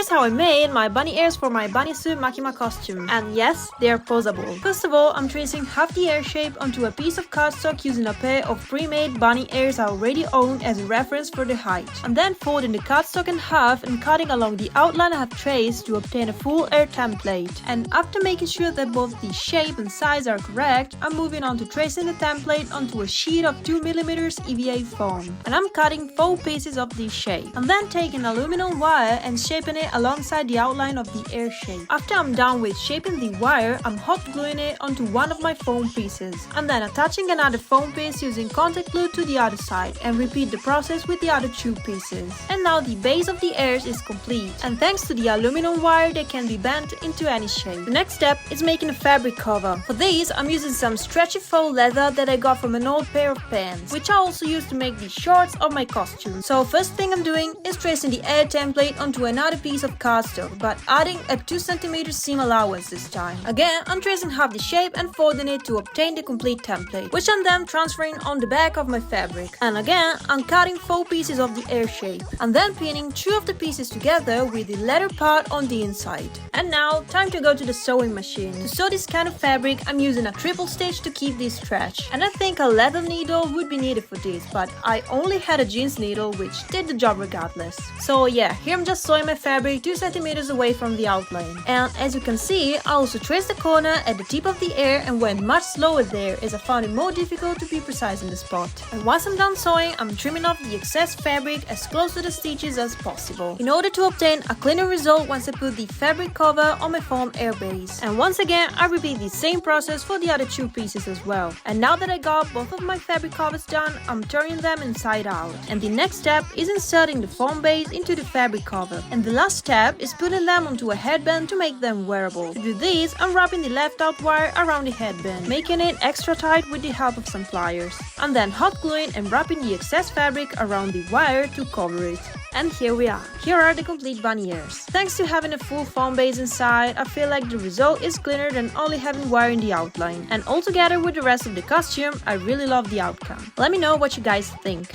here's how I made my bunny ears for my bunny suit Makima costume. And yes, they are posable. First of all, I'm tracing half the ear shape onto a piece of cardstock using a pair of pre-made bunny ears I already own as a reference for the height. I'm then folding the cardstock in half and cutting along the outline I have traced to obtain a full ear template. And after making sure that both the shape and size are correct, I'm moving on to tracing the template onto a sheet of 2mm EVA foam. And I'm cutting 4 pieces of this shape. I'm then taking aluminum wire and shaping it alongside the outline of the ear shape. After I'm done with shaping the wire, I'm hot gluing it onto one of my foam pieces. I'm then attaching another foam piece using contact glue to the other side and repeat the process with the other 2 pieces. And now the base of the ears is complete, and thanks to the aluminum wire they can be bent into any shape. The next step is making a fabric cover. For these, I'm using some stretchy faux leather that I got from an old pair of pants, which I also used to make the shorts of my costume. So first thing I'm doing is tracing the ear template onto another piece of cardstock, but adding a 2cm seam allowance this time. Again, I'm tracing half the shape and folding it to obtain the complete template, which I'm then transferring on the back of my fabric. And again, I'm cutting 4 pieces of the ear shape. I'm then pinning 2 of the pieces together with the leather part on the inside. And now, time to go to the sewing machine. To sew this kind of fabric, I'm using a triple stitch to keep this stretch. And I think a leather needle would be needed for this, but I only had a jeans needle which did the job regardless. So yeah, here I'm just sewing my fabric 2 cm away from the outline. And as you can see, I also traced the corner at the tip of the ear and went much slower there as I found it more difficult to be precise in the spot. And once I'm done sewing, I'm trimming off the excess fabric as close to the stitches as possible, in order to obtain a cleaner result once I put the fabric cover on my foam ear base. And once again, I repeat the same process for the other 2 pieces as well. And now that I got both of my fabric covers done, I'm turning them inside out. And the next step is inserting the foam base into the fabric cover. And the last step is putting them onto a headband to make them wearable. To do this, I'm wrapping the left out wire around the headband, making it extra tight with the help of some pliers. I'm then hot gluing and wrapping the excess fabric around the wire to cover it. And here we are. Here are the complete bunny ears. Thanks to having a full foam base inside, I feel like the result is cleaner than only having wire in the outline. And altogether with the rest of the costume, I really love the outcome. Let me know what you guys think.